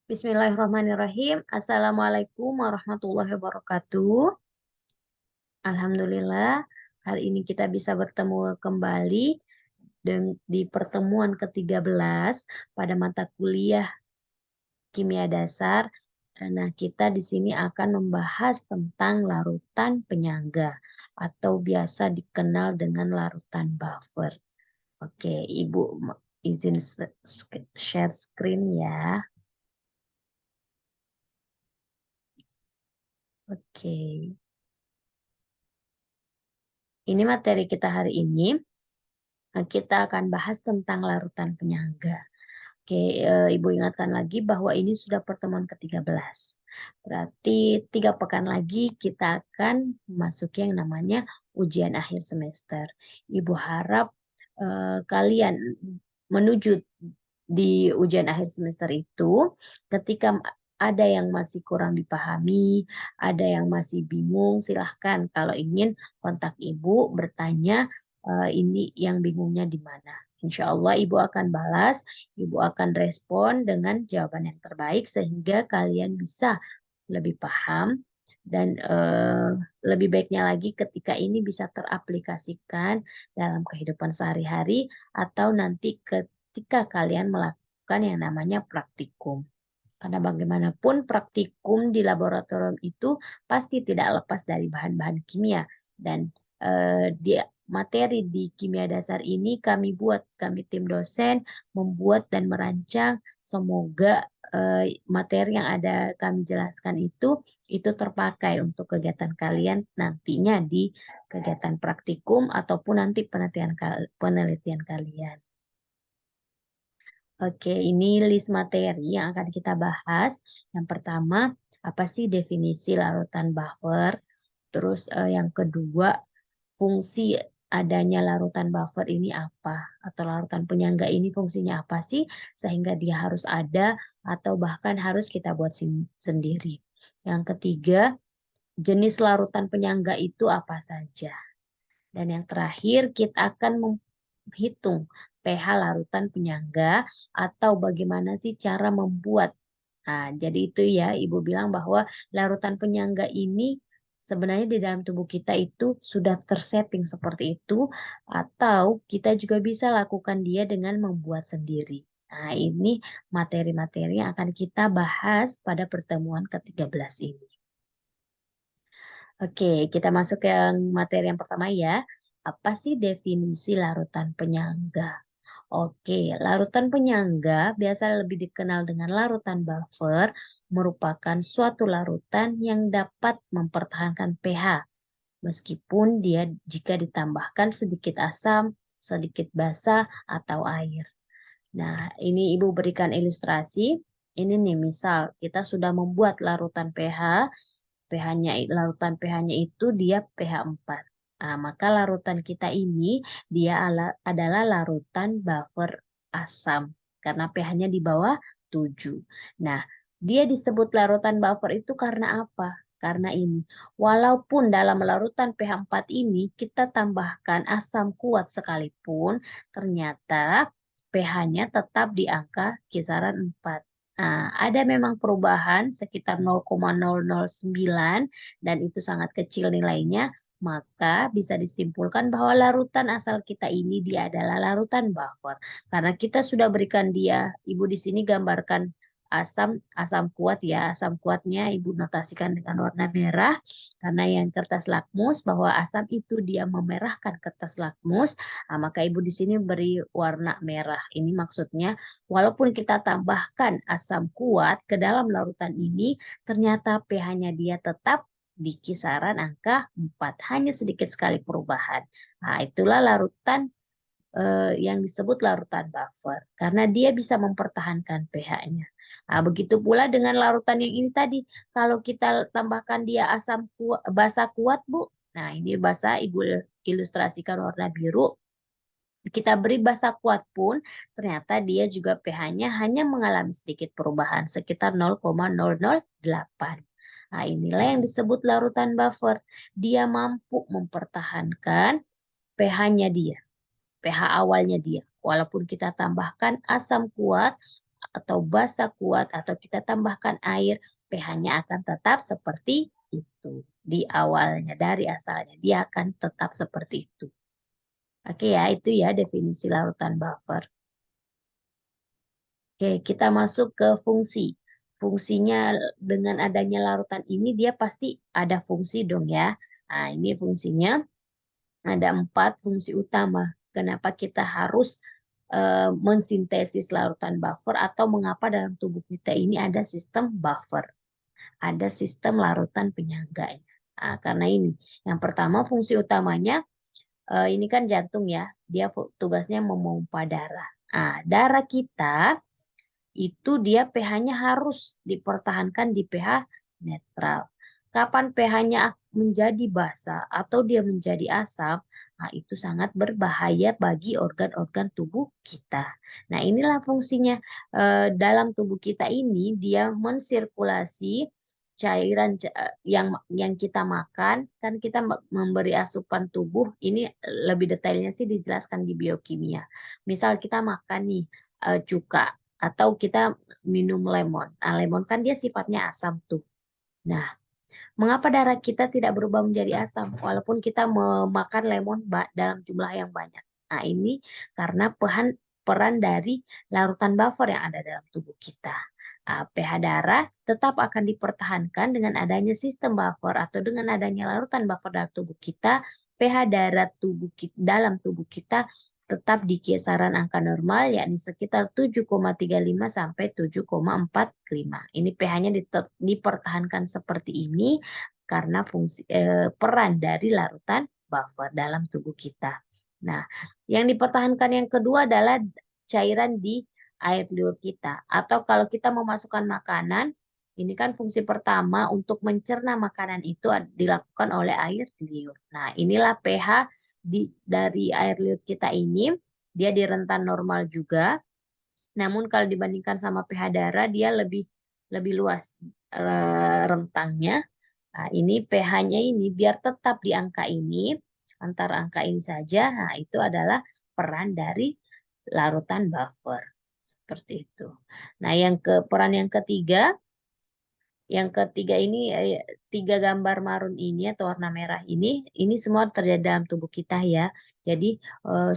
Bismillahirrahmanirrahim. Assalamualaikum warahmatullahi wabarakatuh. Alhamdulillah, hari ini kita bisa bertemu kembali di pertemuan ke-13 pada mata kuliah Kimia Dasar. Nah, kita di sini akan membahas tentang larutan penyangga atau biasa dikenal dengan larutan buffer. Oke, Ibu izin share screen ya. Oke. Ini materi kita hari ini. Kita akan bahas tentang larutan penyangga. Oke, Ibu ingatkan lagi bahwa ini sudah pertemuan ke-13. Berarti 3 pekan lagi kita akan memasuki yang namanya ujian akhir semester. Ibu harap kalian menuju di ujian akhir semester itu, ketika ada yang masih kurang dipahami, ada yang masih bingung, silahkan kalau ingin kontak Ibu bertanya ini yang bingungnya di mana. Insya Allah Ibu akan balas, Ibu akan respon dengan jawaban yang terbaik sehingga kalian bisa lebih paham dan lebih baiknya lagi ketika ini bisa teraplikasikan dalam kehidupan sehari-hari atau nanti ketika kalian melakukan yang namanya praktikum. Karena bagaimanapun praktikum di laboratorium itu pasti tidak lepas dari bahan-bahan kimia. Dan di materi di kimia dasar ini kami tim dosen membuat dan merancang. Semoga materi yang ada kami jelaskan itu terpakai untuk kegiatan kalian nantinya di kegiatan praktikum ataupun nanti penelitian kalian. Oke, ini list materi yang akan kita bahas. Yang pertama, apa sih definisi larutan buffer? Terus yang kedua, fungsi adanya larutan buffer ini apa? Atau larutan penyangga ini fungsinya apa sih? Sehingga dia harus ada atau bahkan harus kita buat sendiri. Yang ketiga, jenis larutan penyangga itu apa saja? Dan yang terakhir, kita akan menghitung pH larutan penyangga atau bagaimana sih cara membuat. Nah, jadi itu ya, Ibu bilang bahwa larutan penyangga ini sebenarnya di dalam tubuh kita itu sudah tersetting seperti itu atau kita juga bisa lakukan dia dengan membuat sendiri. Nah, ini materi-materi yang akan kita bahas pada pertemuan ke-13 ini. Oke, kita masuk ke yang materi yang pertama ya. Apa sih definisi larutan penyangga? Oke, larutan penyangga biasa lebih dikenal dengan larutan buffer, merupakan suatu larutan yang dapat mempertahankan pH, meskipun dia jika ditambahkan sedikit asam, sedikit basa, atau air. Nah, ini Ibu berikan ilustrasi. Ini nih, misal kita sudah membuat larutan pH, larutan pH-nya itu dia pH 4. Nah, maka larutan kita ini dia adalah larutan buffer asam karena pH-nya di bawah 7. Nah, dia disebut larutan buffer itu karena apa? Karena ini, walaupun dalam larutan pH 4 ini kita tambahkan asam kuat sekalipun, ternyata pH-nya tetap di angka kisaran 4. Nah, ada memang perubahan sekitar 0,009 dan itu sangat kecil nilainya, maka bisa disimpulkan bahwa larutan asal kita ini dia adalah larutan buffer. Karena kita sudah berikan dia, Ibu di sini gambarkan asam kuat ya, asam kuatnya Ibu notasikan dengan warna merah karena yang kertas lakmus bahwa asam itu dia memerahkan kertas lakmus, nah, maka Ibu di sini beri warna merah. Ini maksudnya walaupun kita tambahkan asam kuat ke dalam larutan ini, ternyata pH-nya dia tetap di kisaran angka 4, hanya sedikit sekali perubahan. Nah, itulah larutan yang disebut larutan buffer karena dia bisa mempertahankan pH-nya. Nah, begitu pula dengan larutan yang ini tadi. Kalau kita tambahkan dia asam kuat, basa kuat, Bu. Nah, ini basa Ibu ilustrasikan warna biru. Kita beri basa kuat pun, ternyata dia juga pH-nya hanya mengalami sedikit perubahan, sekitar 0,008. Nah, inilah yang disebut larutan buffer. Dia mampu mempertahankan pH-nya dia. pH awalnya dia. Walaupun kita tambahkan asam kuat, atau basa kuat atau kita tambahkan air, pH-nya akan tetap seperti itu. Di awalnya, dari asalnya, dia akan tetap seperti itu. Oke ya, itu ya definisi larutan buffer. Oke, kita masuk ke fungsi. Fungsinya dengan adanya larutan ini dia pasti ada fungsi dong ya. Nah, ini fungsinya ada 4 fungsi utama. Kenapa kita harus mensintesis larutan buffer atau mengapa dalam tubuh kita ini ada sistem buffer, ada sistem larutan penyangga. Nah, karena ini, yang pertama fungsi utamanya ini kan jantung ya, dia tugasnya memompa darah. Nah, darah kita itu dia pH-nya harus dipertahankan di pH netral. Kapan pH-nya menjadi basa atau dia menjadi asam, nah itu sangat berbahaya bagi organ-organ tubuh kita. Nah, inilah fungsinya dalam tubuh kita ini dia mensirkulasi cairan yang kita makan, kan kita memberi asupan tubuh. Ini lebih detailnya sih dijelaskan di biokimia. Misal kita makan nih cuka atau kita minum lemon. Nah, lemon kan dia sifatnya asam tuh. Nah, mengapa darah kita tidak berubah menjadi asam walaupun kita memakan lemon dalam jumlah yang banyak? Nah, ini karena peran dari larutan buffer yang ada dalam tubuh kita. pH darah tetap akan dipertahankan dengan adanya sistem buffer atau dengan adanya larutan buffer dalam tubuh kita. pH darah dalam tubuh kita tetap di kisaran angka normal, yakni sekitar 7,35 sampai 7,45. Ini pH-nya dipertahankan seperti ini karena peran dari larutan buffer dalam tubuh kita. Nah, yang dipertahankan yang kedua adalah cairan di air liur kita. Atau kalau kita memasukkan makanan, ini kan fungsi pertama untuk mencerna makanan itu dilakukan oleh air liur. Nah, inilah pH dari air liur kita ini, dia di rentan normal juga. Namun kalau dibandingkan sama pH darah, dia lebih luas rentangnya. Nah, ini pH-nya ini biar tetap di angka ini, antara angka ini saja, nah itu adalah peran dari larutan buffer. Seperti itu. Nah, peran yang ketiga ini, 3 gambar marun ini atau warna merah ini semua terjadi dalam tubuh kita ya. Jadi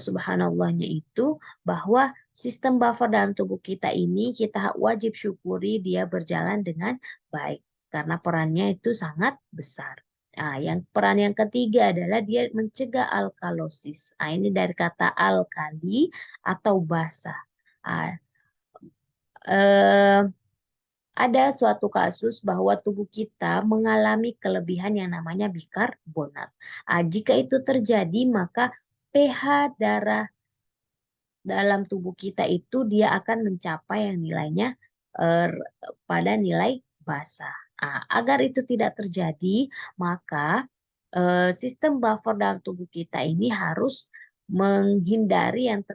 subhanallahnya itu bahwa sistem buffer dalam tubuh kita ini kita wajib syukuri dia berjalan dengan baik karena perannya itu sangat besar. Nah, peran yang ketiga adalah dia mencegah alkalosis. Nah, ini dari kata alkali atau basa. Nah, eh, ada suatu kasus bahwa tubuh kita mengalami kelebihan yang namanya bikarbonat. Jika itu terjadi, maka pH darah dalam tubuh kita itu dia akan mencapai yang nilainya eh, pada nilai basa. Agar itu tidak terjadi, maka sistem buffer dalam tubuh kita ini harus menghindari yang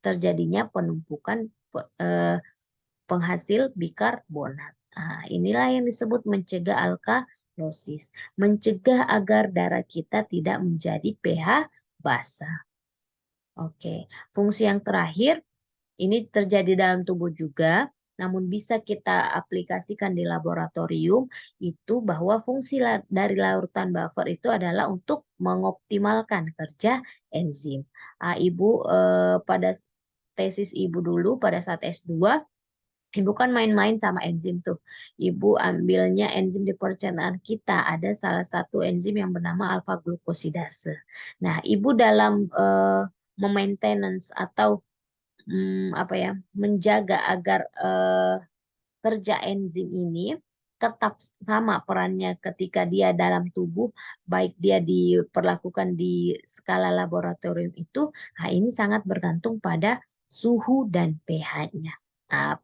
terjadinya penumpukan eh, penghasil bikarbonat. Inilah yang disebut mencegah alkalosis, mencegah agar darah kita tidak menjadi pH basa. Oke, fungsi yang terakhir ini terjadi dalam tubuh juga, namun bisa kita aplikasikan di laboratorium itu bahwa fungsi dari larutan buffer itu adalah untuk mengoptimalkan kerja enzim. Ibu pada tesis ibu dulu pada saat S2 Ibu kan main-main sama enzim tuh. Ibu ambilnya enzim di pencernaan kita. Ada salah satu enzim yang bernama alfa glukosidase. Nah, ibu dalam memaintenance atau apa ya, menjaga agar kerja enzim ini tetap sama perannya ketika dia dalam tubuh, baik dia diperlakukan di skala laboratorium itu, nah ini sangat bergantung pada suhu dan pH-nya.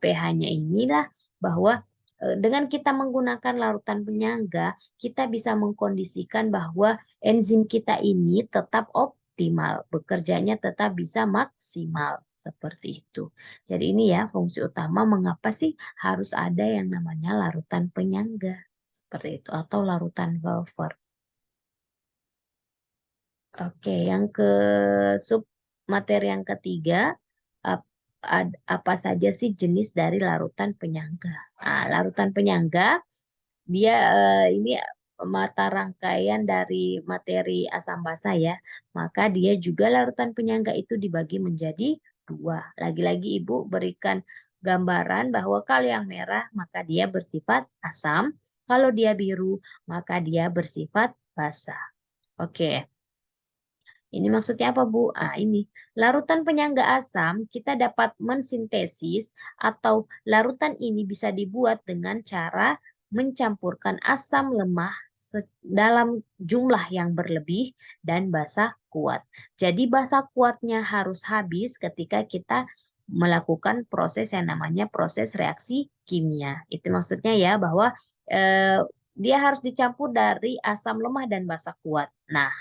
pH-nya inilah bahwa dengan kita menggunakan larutan penyangga, kita bisa mengkondisikan bahwa enzim kita ini tetap optimal, bekerjanya tetap bisa maksimal seperti itu. Jadi ini ya fungsi utama mengapa sih harus ada yang namanya larutan penyangga seperti itu atau larutan buffer. Oke, yang ke sub materi yang ketiga apa saja sih jenis dari larutan penyangga. Nah, larutan penyangga dia ini mata rangkaian dari materi asam basa ya. Maka dia juga larutan penyangga itu dibagi menjadi dua. Lagi-lagi Ibu berikan gambaran bahwa kalau yang merah maka dia bersifat asam, kalau dia biru maka dia bersifat basa. Oke. Ini maksudnya apa, Bu? Ah, ini larutan penyangga asam kita dapat mensintesis atau larutan ini bisa dibuat dengan cara mencampurkan asam lemah dalam jumlah yang berlebih dan basa kuat. Jadi basa kuatnya harus habis ketika kita melakukan proses yang namanya proses reaksi kimia. Itu maksudnya ya bahwa eh, dia harus dicampur dari asam lemah dan basa kuat. Nah,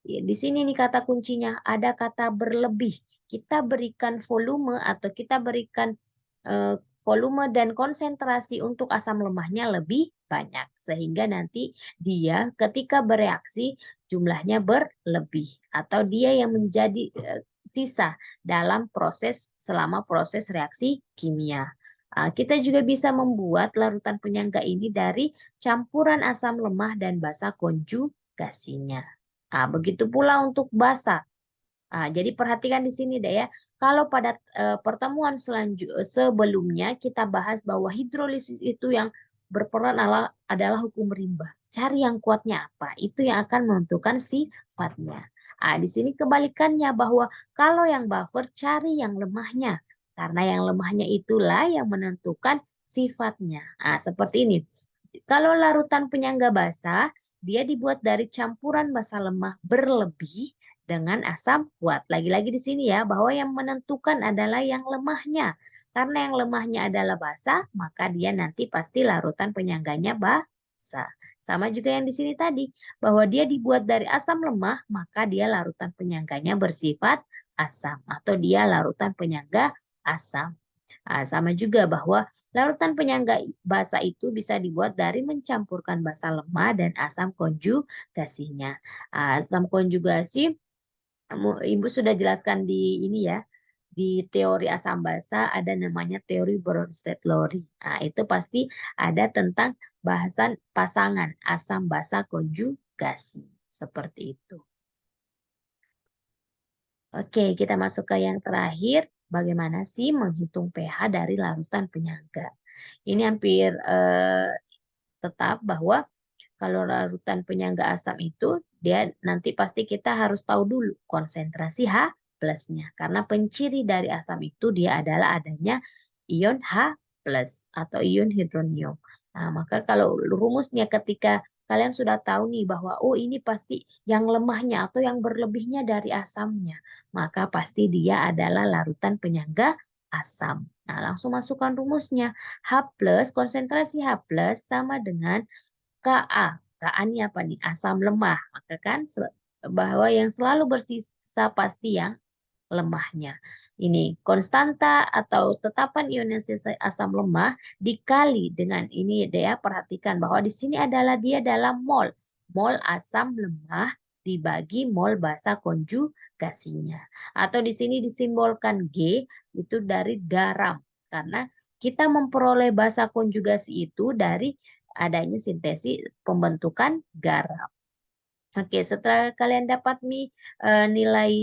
ya, di sini nih kata kuncinya, ada kata berlebih. Kita berikan volume atau kita berikan eh, volume dan konsentrasi untuk asam lemahnya lebih banyak. Sehingga nanti dia ketika bereaksi jumlahnya berlebih. Atau dia yang menjadi sisa dalam proses selama proses reaksi kimia. Kita juga bisa membuat larutan penyangga ini dari campuran asam lemah dan basa konjugasinya. Begitu pula untuk basa. Jadi perhatikan di sini deh ya. Kalau pada pertemuan sebelumnya kita bahas bahwa hidrolisis itu yang berperan adalah hukum rimba. Cari yang kuatnya apa? Itu yang akan menentukan sifatnya. Di sini kebalikannya bahwa kalau yang buffer cari yang lemahnya. Karena yang lemahnya itulah yang menentukan sifatnya. Seperti ini. Kalau larutan penyangga basa, dia dibuat dari campuran basa lemah berlebih dengan asam kuat. Lagi-lagi di sini ya, bahwa yang menentukan adalah yang lemahnya. Karena yang lemahnya adalah basa, maka dia nanti pasti larutan penyangganya basa. Sama juga yang di sini tadi, bahwa dia dibuat dari asam lemah, maka dia larutan penyangganya bersifat asam. Atau dia larutan penyangga asam. Sama juga bahwa larutan penyangga basa itu bisa dibuat dari mencampurkan basa lemah dan asam konjugasinya. Asam konjugasi, Ibu sudah jelaskan di ini ya, di teori asam basa ada namanya teori Bronsted-Lowry. Itu pasti ada tentang bahasan pasangan asam basa konjugasi. Seperti itu. Oke, kita masuk ke yang terakhir. Bagaimana sih menghitung pH dari larutan penyangga? Ini hampir tetap bahwa kalau larutan penyangga asam itu dia nanti pasti kita harus tahu dulu konsentrasi H plusnya. Karena penciri dari asam itu dia adalah adanya ion H plus atau ion hidronium. Nah, maka kalau rumusnya ketika kalian sudah tahu nih bahwa oh ini pasti yang lemahnya atau yang berlebihnya dari asamnya, maka pasti dia adalah larutan penyangga asam. Nah, langsung masukkan rumusnya. H plus, konsentrasi H plus sama dengan Ka. Ka ini apa nih? Asam lemah. Maka kan bahwa yang selalu bersisa pasti yang lemahnya. Ini konstanta atau tetapan ionisasi asam lemah dikali dengan ini ya perhatikan bahwa di sini adalah dia dalam mol. Mol asam lemah dibagi mol basa konjugasinya. Atau di sini disimbolkan G itu dari garam. Karena kita memperoleh basa konjugasi itu dari adanya sintesis pembentukan garam. Oke, setelah kalian dapat nilai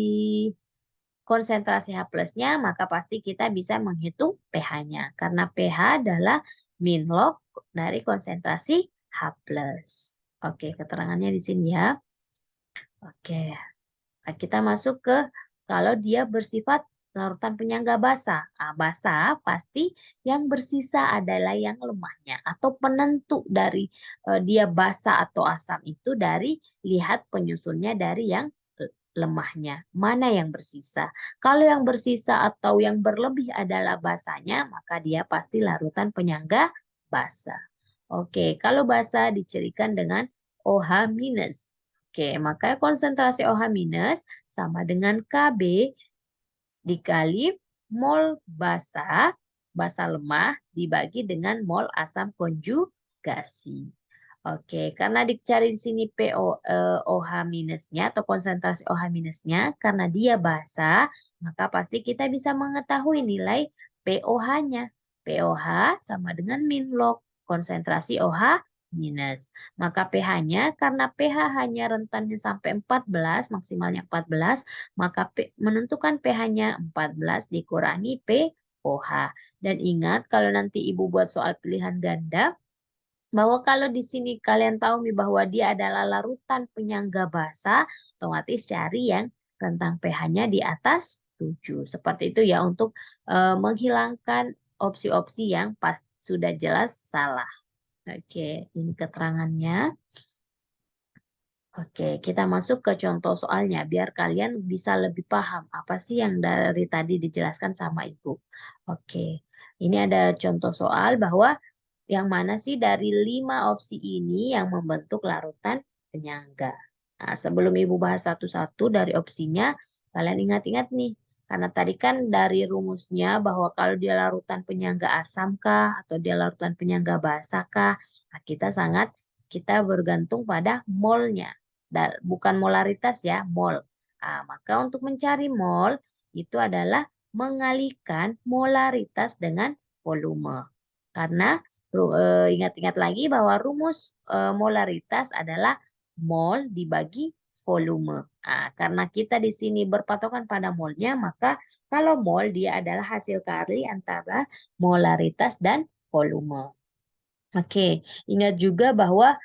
konsentrasi H plusnya, maka pasti kita bisa menghitung pH-nya. Karena pH adalah min log dari konsentrasi H plus. Oke, keterangannya di sini ya. Oke, nah, kita masuk ke kalau dia bersifat larutan penyangga basa. Basa pasti yang bersisa adalah yang lemahnya atau penentu dari dia basa atau asam itu dari lihat penyusunnya dari yang lemahnya. Mana yang bersisa? Kalau yang bersisa atau yang berlebih adalah basanya, maka dia pasti larutan penyangga basa. Oke, kalau basa dicirikan dengan OH minus. Oke, maka konsentrasi OH minus sama dengan Kb dikali mol basa lemah dibagi dengan mol asam konjugasi. Oke, karena dicari di sini OH minusnya atau konsentrasi OH minusnya, karena dia basa, maka pasti kita bisa mengetahui nilai pOH-nya. pOH sama dengan min log konsentrasi OH minus. Maka pH-nya, karena pH hanya rentannya sampai 14, maksimalnya 14, maka menentukan pH-nya 14 dikurangi pOH. Dan ingat, kalau nanti Ibu buat soal pilihan ganda, bahwa kalau di sini kalian tahu nih bahwa dia adalah larutan penyangga basa, otomatis cari yang rentang pH-nya di atas 7. Seperti itu ya untuk menghilangkan opsi-opsi yang pas sudah jelas salah. Oke, ini keterangannya. Oke, kita masuk ke contoh soalnya biar kalian bisa lebih paham apa sih yang dari tadi dijelaskan sama Ibu. Oke, ini ada contoh soal bahwa yang mana sih dari 5 opsi ini yang membentuk larutan penyangga. Nah, sebelum Ibu bahas satu-satu dari opsinya, kalian ingat-ingat nih. Karena tadi kan dari rumusnya bahwa kalau dia larutan penyangga asam kah atau dia larutan penyangga basa kah, nah kita bergantung pada molnya. Bukan molaritas ya, mol. Nah, maka untuk mencari mol itu adalah mengalihkan molaritas dengan volume. Karena ingat-ingat lagi bahwa rumus molaritas adalah mol dibagi volume. Nah, karena kita di sini berpatokan pada molnya, maka kalau mol dia adalah hasil kali antara molaritas dan volume. Oke, ingat juga bahwa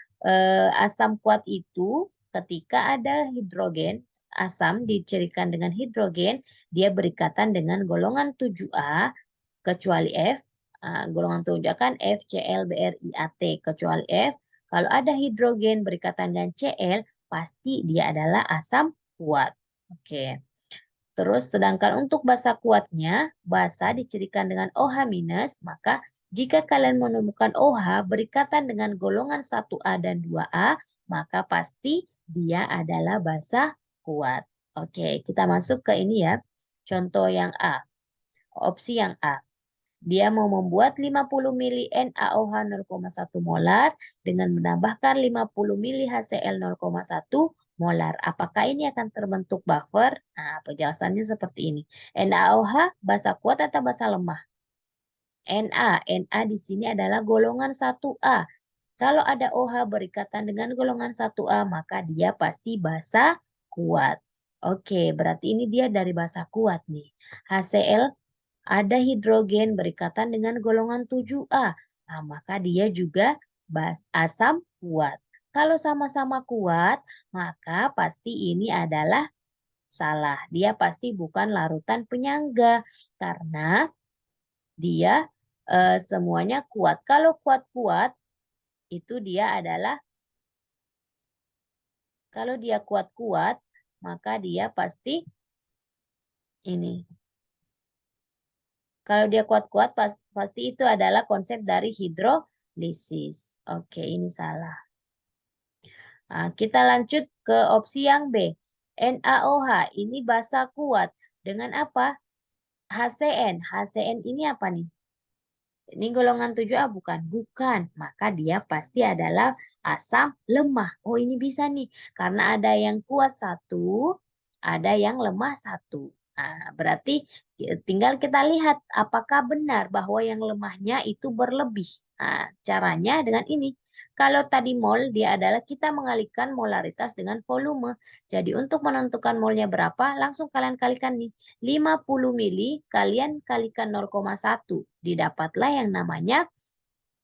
asam kuat itu ketika ada hidrogen, asam dicirikan dengan hidrogen, dia berikatan dengan golongan 7A kecuali F. Golongan 7A kan FCl kecuali F. Kalau ada hidrogen berikatan dengan Cl, pasti dia adalah asam kuat. Oke. Terus sedangkan untuk basa kuatnya, basa dicirikan dengan OH-, maka jika kalian menemukan OH berikatan dengan golongan 1A dan 2A, maka pasti dia adalah basa kuat. Oke, kita masuk ke ini ya. Contoh yang A. Opsi yang A. Dia mau membuat 50 mili NaOH 0,1 molar dengan menambahkan 50 mili HCl 0,1 molar. Apakah ini akan terbentuk buffer? Nah, penjelasannya seperti ini. NaOH basa kuat atau basa lemah? Na di sini adalah golongan 1A. Kalau ada OH berikatan dengan golongan 1A, maka dia pasti basa kuat. Oke, berarti ini dia dari basa kuat nih. HCl ada hidrogen berikatan dengan golongan 7A. Nah, maka dia juga asam kuat. Kalau sama-sama kuat, maka pasti ini adalah salah. Dia pasti bukan larutan penyangga karena dia semuanya kuat. Kalau kuat-kuat, itu dia adalah, kalau dia kuat-kuat, maka dia pasti ini. Kalau dia kuat-kuat, pasti itu adalah konsep dari hidrolisis. Oke, ini salah. Nah, kita lanjut ke opsi yang B. NaOH ini basa kuat. Dengan apa? HCN. HCN ini apa nih? Ini golongan 7A bukan? Bukan. Maka dia pasti adalah asam lemah. Oh, ini bisa nih. Karena ada yang kuat satu, ada yang lemah satu. Nah, berarti tinggal kita lihat apakah benar bahwa yang lemahnya itu berlebih. Nah, caranya dengan ini. Kalau tadi mol, dia adalah kita mengalihkan molaritas dengan volume. Jadi untuk menentukan molnya berapa, langsung kalian kalikan nih. 50 mili, kalian kalikan 0,1. Didapatlah yang namanya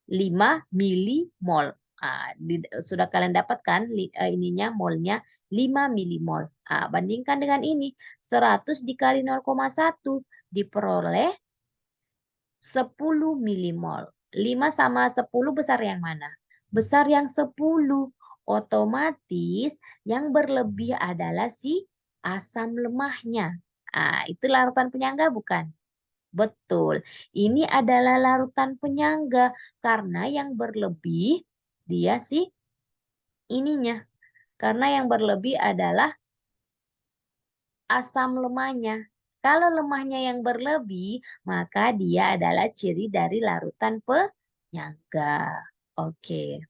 5 milimol. Sudah kalian dapatkan ininya molnya 5 milimol. Bandingkan dengan ini, 100 dikali 0,1 diperoleh 10 milimol. 5 sama 10 besar yang mana? Besar yang 10. Otomatis yang berlebih adalah si asam lemahnya. Itu larutan penyangga bukan? Betul. Ini adalah larutan penyangga karena yang berlebih dia sih ininya. Karena yang berlebih adalah asam lemahnya. Kalau lemahnya yang berlebih, maka dia adalah ciri dari larutan penyangga. Oke.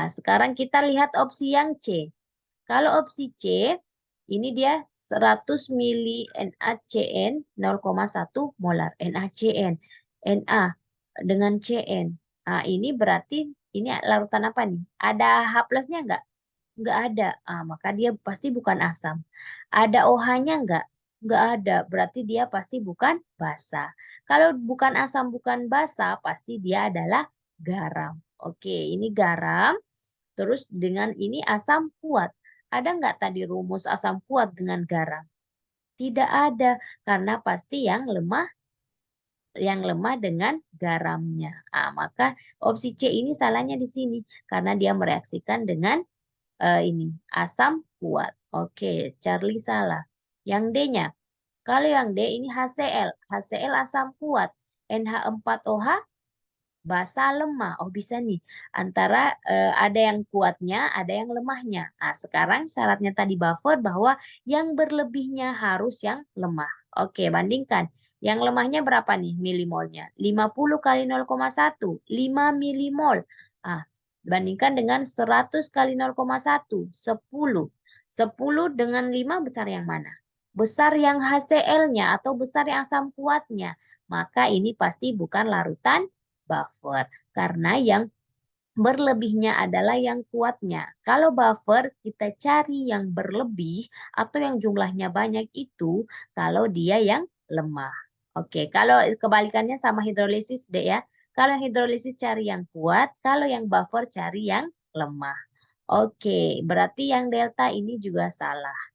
Sekarang kita lihat opsi yang C. Kalau opsi C, ini dia 100 mili NaCN 0,1 molar. NaCN. Na dengan Cn. Ini berarti ini larutan apa nih? Ada H plusnya nggak? Nggak ada. Maka dia pasti bukan asam. Ada OH-nya nggak? Nggak ada. Berarti dia pasti bukan basa. Kalau bukan asam, bukan basa, pasti dia adalah garam. Oke, ini garam. Terus dengan ini asam kuat. Ada nggak tadi rumus asam kuat dengan garam? Tidak ada, karena pasti yang lemah dengan garamnya. Maka opsi C ini salahnya di sini karena dia mereaksikan dengan ini asam kuat. Oke, Charlie salah. Yang D-nya, kalau yang D ini HCl, HCl asam kuat, NH4OH basa lemah. Oh bisa nih, antara ada yang kuatnya, ada yang lemahnya. Sekarang syaratnya tadi buffer bahwa yang berlebihnya harus yang lemah. Oke, bandingkan. Yang lemahnya berapa nih milimolnya? 50 kali 0,1, 5 milimol. Bandingkan dengan 100 kali 0,1, 10. 10 dengan 5 besar yang mana? Besar yang HCl-nya atau besar yang asam kuatnya. Maka ini pasti bukan larutan buffer. Karena yang berlebihnya adalah yang kuatnya. Kalau buffer kita cari yang berlebih atau yang jumlahnya banyak itu kalau dia yang lemah. Oke, kalau kebalikannya sama hidrolisis deh ya. Kalau hidrolisis cari yang kuat, kalau yang buffer cari yang lemah. Oke, berarti yang delta ini juga salah.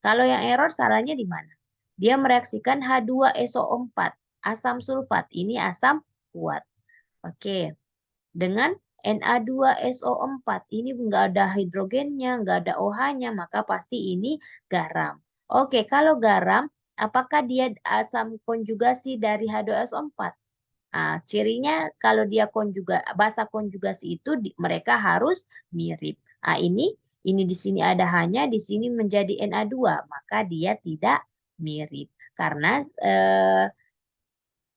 Kalau yang error salahnya di mana? Dia mereaksikan H2SO4, asam sulfat. Ini asam kuat. Oke, dengan Na2SO4 ini nggak ada hidrogennya, nggak ada OH-nya, maka pasti ini garam. Oke, kalau garam, apakah dia asam konjugasi dari H2SO4? Cirinya kalau dia basa konjugasi itu mereka harus mirip. Ini di sini ada hanya, di sini menjadi Na2, maka dia tidak mirip. Karena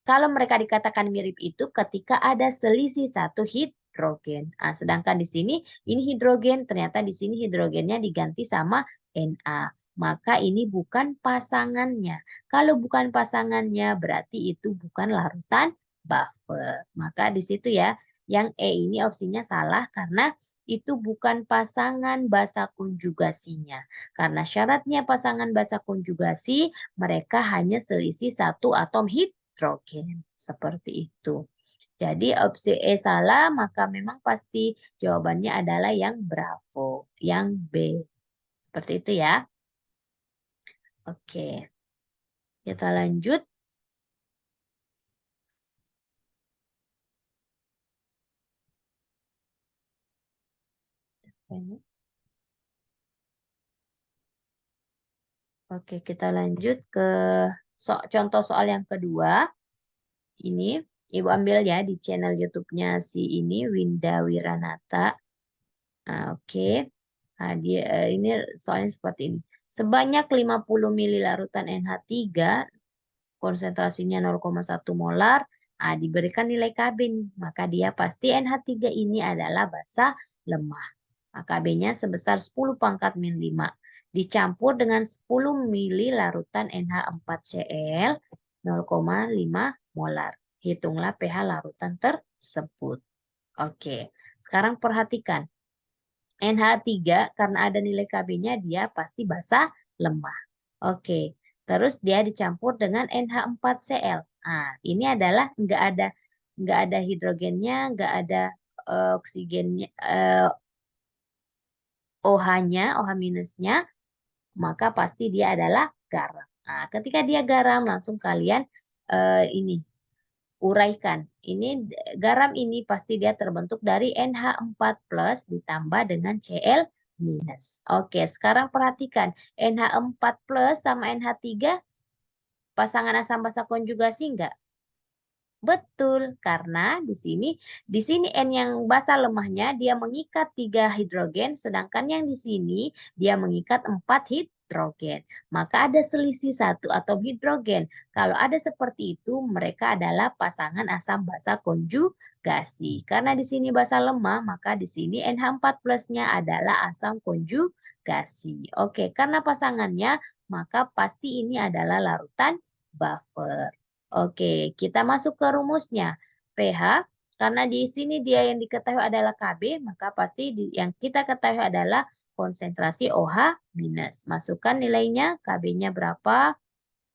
kalau mereka dikatakan mirip itu ketika ada selisih satu hidrogen. Sedangkan di sini ini hidrogen, ternyata di sini hidrogennya diganti sama Na. Maka ini bukan pasangannya. Kalau bukan pasangannya berarti itu bukan larutan buffer. Maka di situ ya, yang E ini opsinya salah karena itu bukan pasangan basa konjugasinya. Karena syaratnya pasangan basa konjugasi, mereka hanya selisih satu atom hidrogen. Seperti itu. Jadi opsi E salah, maka memang pasti jawabannya adalah yang Bravo, yang B. Seperti itu ya. Oke, kita lanjut. Oke, kita lanjut ke contoh soal yang kedua. Ini Ibu ambil ya di channel YouTube-nya si ini Winda Wiranata. Oke. Ini soalnya seperti ini. Sebanyak 50 ml larutan NH3, konsentrasinya 0,1 molar, diberikan nilai Kb nih. Maka dia pasti NH3 ini adalah basa lemah. Kb-nya sebesar 10 pangkat min 5. Dicampur dengan 10 ml larutan NH4Cl 0,5 molar. Hitunglah pH larutan tersebut. Oke, sekarang perhatikan. NH3 karena ada nilai Kb-nya dia pasti basa lemah. Oke, terus dia dicampur dengan NH4Cl. Ini adalah nggak ada hidrogennya, nggak ada oksigennya, OH-nya, OH minusnya, maka pasti dia adalah garam. Ketika dia garam, langsung kalian ini uraikan. Ini garam ini pasti dia terbentuk dari NH4 plus ditambah dengan Cl minus. Oke, sekarang perhatikan NH4 plus sama NH3 pasangan asam basa konjugasi enggak? Betul, karena di sini N yang basa lemahnya dia mengikat 3 hidrogen, sedangkan yang di sini dia mengikat 4 hidrogen. Maka ada selisih satu atom hidrogen. Kalau ada seperti itu, mereka adalah pasangan asam basa konjugasi. Karena di sini basa lemah, maka di sini NH4 plusnya adalah asam konjugasi. Oke, karena pasangannya, maka pasti ini adalah larutan buffer. Oke, kita masuk ke rumusnya. pH, karena di sini dia yang diketahui adalah Kb, maka pasti yang kita ketahui adalah konsentrasi OH minus. Masukkan nilainya, Kb-nya berapa?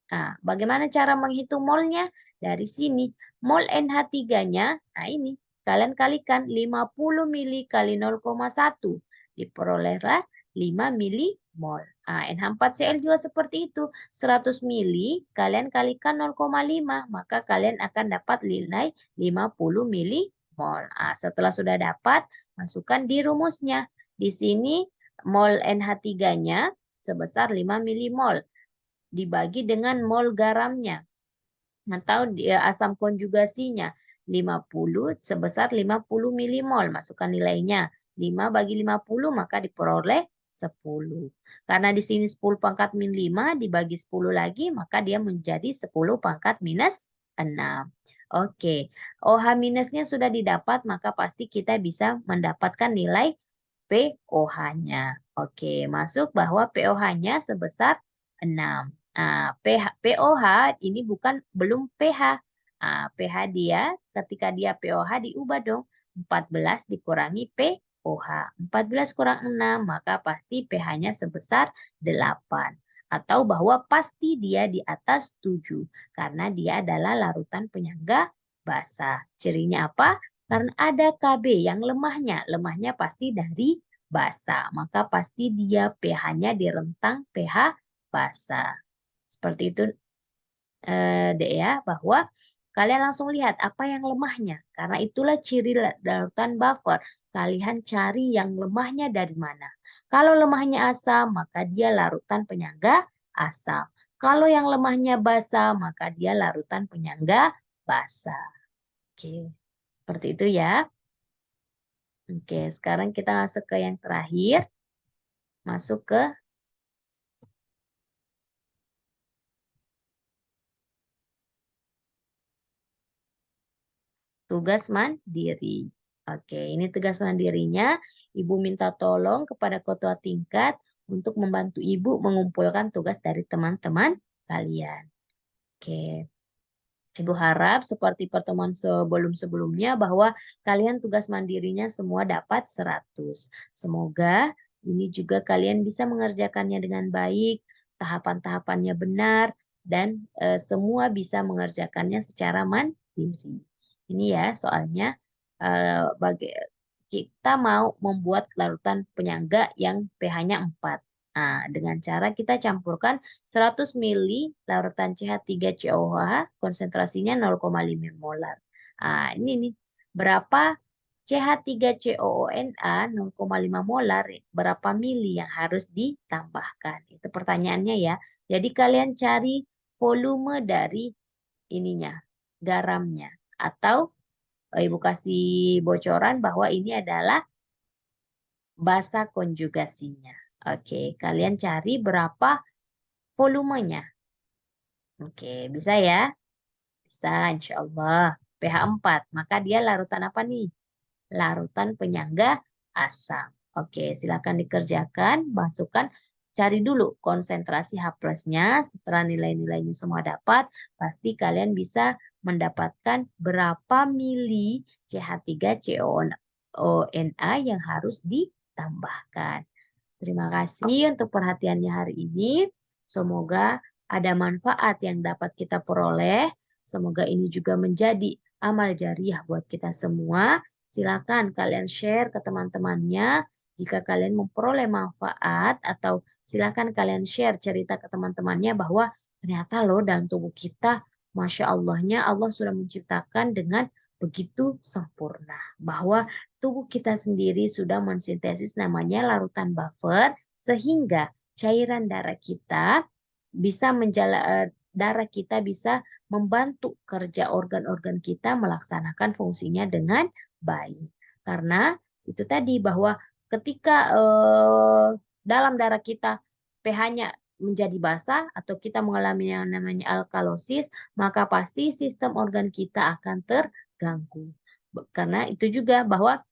Nah, bagaimana cara menghitung molnya? Dari sini, mol NH3-nya, nah ini, kalian kalikan 50 mili kali 0,1. Diperolehlah 5 milimol. Nah, NH4Cl juga seperti itu. 100 mili, kalian kalikan 0,5. Maka kalian akan dapat nilai 50 milimol. Nah, setelah sudah dapat, masukkan di rumusnya. Di sini, mol NH3-nya sebesar 5 milimol dibagi dengan mol garamnya atau asam konjugasinya 50 sebesar 50 milimol. Masukkan nilainya. 5 bagi 50 maka diperoleh 10. Karena di sini 10 pangkat min 5 dibagi 10 lagi maka dia menjadi 10 pangkat minus 6. Oke, OH minusnya sudah didapat maka pasti kita bisa mendapatkan nilai POH-nya. Oke, masuk bahwa POH-nya sebesar 6. Nah, POH ini belum pH. Nah, pH dia ketika dia POH diubah dong. 14 dikurangi POH. 14 kurang 6 maka pasti pH-nya sebesar 8. Atau bahwa pasti dia di atas 7. Karena dia adalah larutan penyangga basah. Cirinya apa? Karena ada Kb yang lemahnya. Lemahnya pasti dari basah. Maka pasti dia pH-nya di rentang pH basah. Seperti itu Dek ya, bahwa kalian langsung lihat apa yang lemahnya. Karena itulah ciri larutan buffer. Kalian cari yang lemahnya dari mana. Kalau lemahnya asam, maka dia larutan penyangga asam. Kalau yang lemahnya basa, maka dia larutan penyangga basa. Oke, seperti itu ya. Oke, sekarang kita masuk ke yang terakhir. Masuk ke tugas mandiri. Oke, ini tugas mandirinya. Ibu minta tolong kepada ketua tingkat untuk membantu ibu mengumpulkan tugas dari teman-teman kalian. Oke, ibu harap seperti pertemuan sebelum-sebelumnya bahwa kalian tugas mandirinya semua dapat 100. Semoga ini juga kalian bisa mengerjakannya dengan baik, tahapan-tahapannya benar, dan semua bisa mengerjakannya secara mandiri. Ini ya soalnya kita mau membuat larutan penyangga yang pH-nya 4. Nah, dengan cara kita campurkan 100 mili larutan CH3COOH konsentrasinya 0,5 molar. Nah, ini nih berapa CH3COONA 0,5 molar, berapa mili yang harus ditambahkan? Itu pertanyaannya ya. Jadi kalian cari volume dari ininya, garamnya. Atau Ibu kasih bocoran bahwa ini adalah basa konjugasinya. Oke, kalian cari berapa volumenya. Oke, bisa ya? Bisa, insya Allah. pH 4, maka dia larutan apa nih? Larutan penyangga asam. Oke, silakan dikerjakan, masukkan, cari dulu konsentrasi H plusnya. Setelah nilai-nilainya semua dapat, pasti kalian bisa mendapatkan berapa mili CH3COONA yang harus ditambahkan. Terima kasih untuk perhatiannya hari ini. Semoga ada manfaat yang dapat kita peroleh. Semoga ini juga menjadi amal jariah buat kita semua. Silakan kalian share ke teman-temannya. Jika kalian memperoleh manfaat atau silakan kalian share cerita ke teman-temannya bahwa ternyata loh dalam tubuh kita, Masya Allahnya Allah sudah menciptakan dengan begitu sempurna. Bahwa tubuh kita sendiri sudah mensintesis namanya larutan buffer sehingga cairan darah kita bisa darah kita bisa membantu kerja organ-organ kita melaksanakan fungsinya dengan baik. Karena itu tadi bahwa ketika dalam darah kita pH-nya menjadi basah atau kita mengalami yang namanya alkalosis, maka pasti sistem organ kita akan terganggu. Karena itu juga bahwa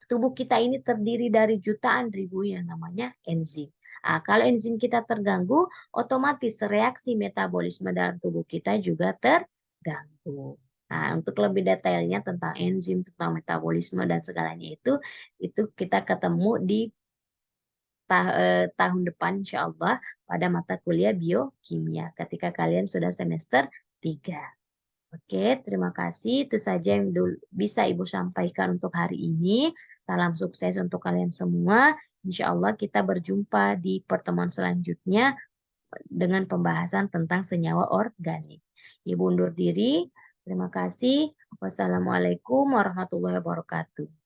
tubuh kita ini terdiri dari jutaan ribu yang namanya enzim. Nah, kalau enzim kita terganggu, otomatis reaksi metabolisme dalam tubuh kita juga terganggu. Nah, untuk lebih detailnya tentang enzim, tentang metabolisme dan segalanya itu kita ketemu di tahun depan insya Allah pada mata kuliah biokimia ketika kalian sudah semester 3. Oke, terima kasih. Itu saja yang bisa Ibu sampaikan untuk hari ini. Salam sukses untuk kalian semua. Insya Allah kita berjumpa di pertemuan selanjutnya dengan pembahasan tentang senyawa organik. Ibu undur diri. Terima kasih. Wassalamualaikum warahmatullahi wabarakatuh.